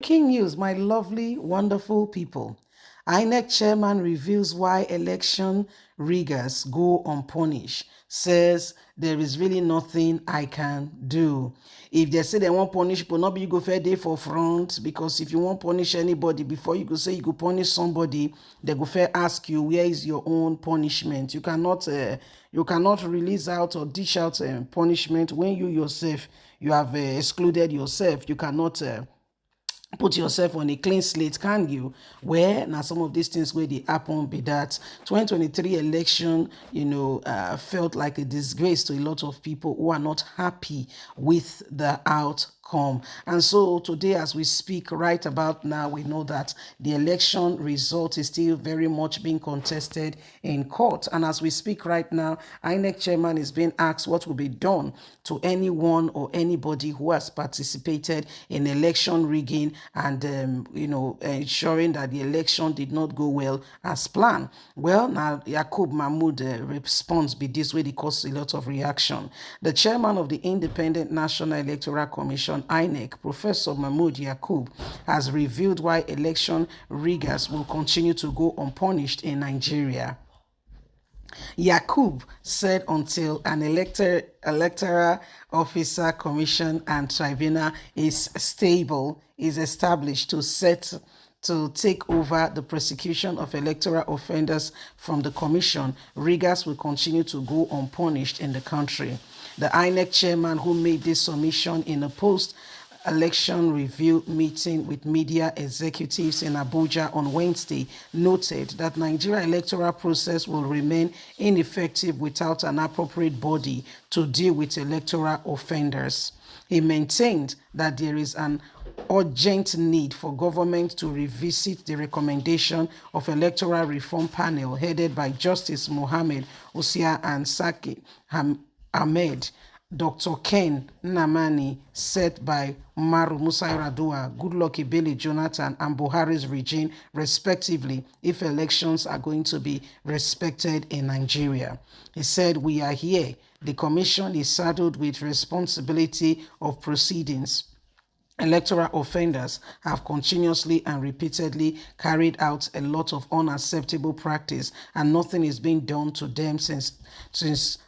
Breaking news, my lovely, wonderful people. Inec chairman reveals why election riggers go unpunished. Says there is really nothing I can do. If they say they want punish people, not be you go fair day for front, because if you want punish anybody, before you go say you go punish somebody, they go fair ask you where is your own punishment. You cannot release out or dish out punishment when you yourself you have excluded yourself. You cannot. Put yourself on a clean slate, can you? Where now some of these things where they happen be that 2023 election, felt like a disgrace to a lot of people who are not happy with the outcome. And so today, as we speak right about now, we know that the election result is still very much being contested in court. And as we speak right now, INEC chairman is being asked what will be done to anyone or anybody who has participated in election rigging and ensuring that the election did not go well as planned. Well, now Yakub Mahmood response be this way, they cause a lot of reaction. The chairman of the Independent National Electoral Commission, INEC, Professor Mahmood Yakub, has revealed why election riggers will continue to go unpunished in Nigeria. Yakub said until an electoral officer commission and tribunal is established to take over the prosecution of electoral offenders from the commission, riggers will continue to go unpunished in the country. The INEC chairman, who made this submission in a post election review meeting with media executives in Abuja on Wednesday, noted that Nigeria electoral process will remain ineffective without an appropriate body to deal with electoral offenders. He maintained that there is an urgent need for government to revisit the recommendation of electoral reform panel headed by Justice Mohammed Usia and Saki Ahmed, Dr. Ken Nnamani, set by Umaru Musa Yar'Adua, Goodluck Ebele Jonathan, and Buhari's regime, respectively, if elections are going to be respected in Nigeria. He said, "We are here. The commission is saddled with responsibility of proceedings. Electoral offenders have continuously and repeatedly carried out a lot of unacceptable practice, and nothing is being done to them since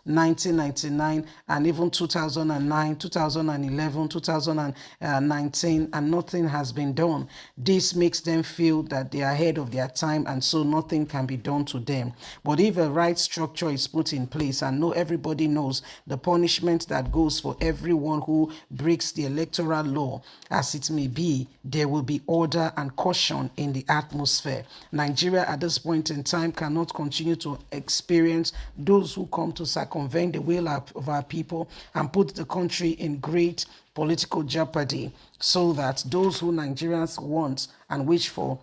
1999 and even 2009, 2011, 2019, and nothing has been done. This makes them feel that they are ahead of their time, and so nothing can be done to them. But if a right structure is put in place, and everybody knows the punishment that goes for everyone who breaks the electoral law, as it may be, there will be order and caution in the atmosphere. Nigeria at this point in time cannot continue to experience those who come to circumvent the will of our people and put the country in great political jeopardy, so that those who Nigerians want and wish for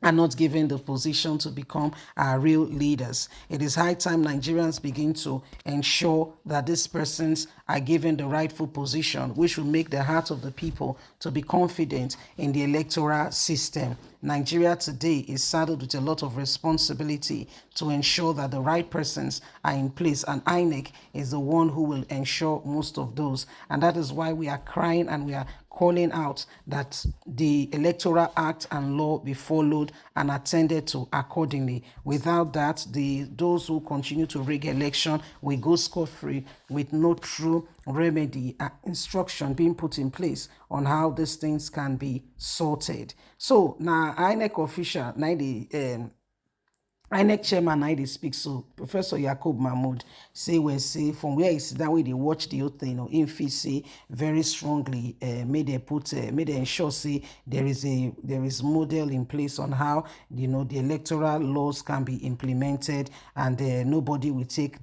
are not given the position to become our real leaders. It is high time Nigerians begin to ensure that these persons are given the rightful position, which will make the heart of the people to be confident in the electoral system. Nigeria today is saddled with a lot of responsibility to ensure that the right persons are in place, and INEC is the one who will ensure most of those. And that is why we are crying and we are calling out that the Electoral Act and law be followed and attended to accordingly. Without that, those who continue to rig election will go scot-free with no true remedy instruction being put in place on how these things can be sorted. So now INEC official, now the INEC chairman I dey speak, so Professor Yakub Mahmood say from where he sit down, where they watch the whole thing, him fit say very strongly, may they ensure say there is model in place on how the electoral laws can be implemented, and nobody will take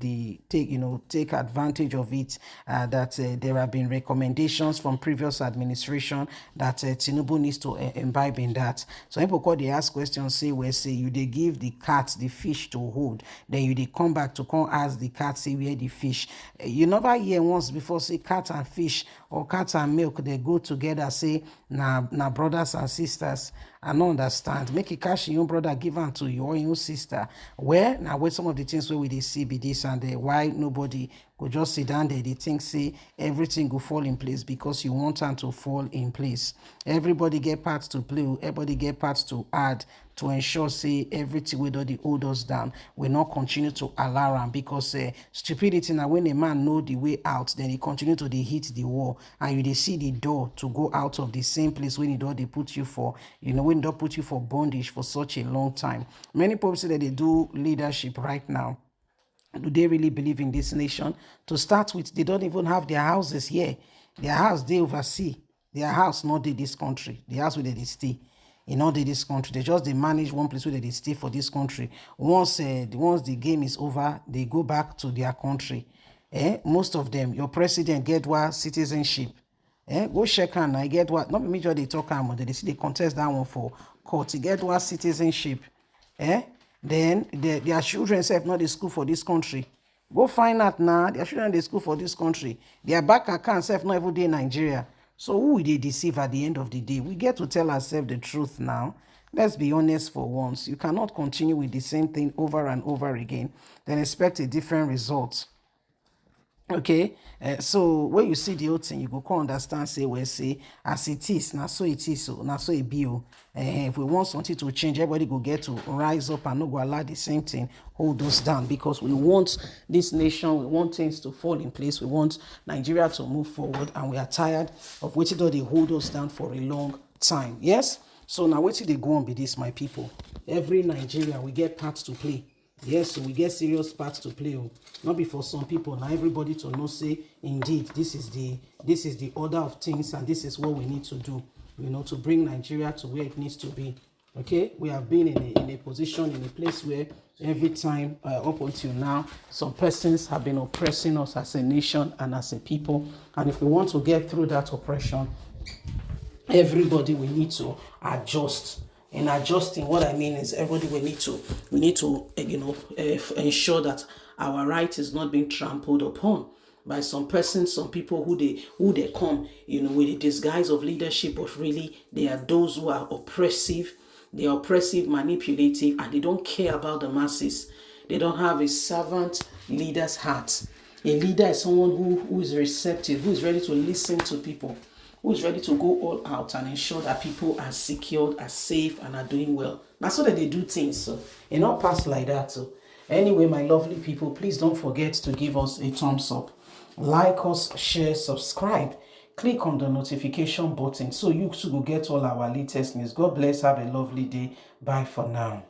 advantage of it. That there have been recommendations from previous administration that Tinubu needs to imbibe in that. So people call they ask questions, say you they give the cat the fish to hold, then you they come back to come ask the cat say where the fish. You never hear once before say cat and fish or cat and milk, they go together, say na brothers and sisters. I don't understand. Make a cash your own brother give am to your own sister. Where now where some of the things where we dey see be this, and why nobody go just sit down there, they think say everything go fall in place because you want am to fall in place. Everybody get parts to play, everybody get parts to add to ensure say everything wey don dey hold us down will not continue to allow am, because stupidity na when a man know the way out, then he continue to dey hit the wall, and you dey see the door to go out of the same place when he don dey put you for, when he don put you for bondage for such a long time. Many people say that they do leadership right now. Do they really believe in this nation? To start with, they don't even have their houses here. Their house they oversee. Their house not in this country. The house where they stay, not in this country. They manage one place where they stay for this country. Once the game is over, they go back to their country. Most of them, your president get what citizenship. Go check and I get what, not major they talk about, they see they contest that one for court. You get what citizenship. Then their children self not the school for this country. Go find out now. Their children the school for this country. Their bank account self not every day in Nigeria. So who will they deceive at the end of the day? We get to tell ourselves the truth now. Let's be honest for once. You cannot continue with the same thing over and over again, then expect a different result. Okay, so when you see the whole thing, you go come understand, say, well, say, as it is, now so it is, so now so it be. If we want something to change, everybody go get to rise up and not go allow the same thing hold us down, because we want this nation, we want things to fall in place, we want Nigeria to move forward, and we are tired of waiting till they hold us down for a long time. Yes, so now wait till they go on be this, my people. Every Nigeria, we get parts to play. Yes, so we get serious parts to play. Not be for some people, now everybody to know, say, indeed, this is the order of things, and this is what we need to do, to bring Nigeria to where it needs to be. Okay, we have been in a position, in a place where every time up until now, some persons have been oppressing us as a nation and as a people. And if we want to get through that oppression, everybody will need to adjust. In adjusting, what I mean is everybody we need to ensure that our right is not being trampled upon by some persons, some people who they come with the disguise of leadership, but really they are those who are oppressive. They are oppressive, manipulative, and they don't care about the masses. They don't have a servant leader's heart. A leader is someone who is receptive, who is ready to listen to people, who is ready to go all out and ensure that people are secured, are safe, and are doing well. That's so that they do things. So it not pass like that. So anyway, my lovely people, please don't forget to give us a thumbs up. Like us, share, subscribe. Click on the notification button so you too will get all our latest news. God bless. Have a lovely day. Bye for now.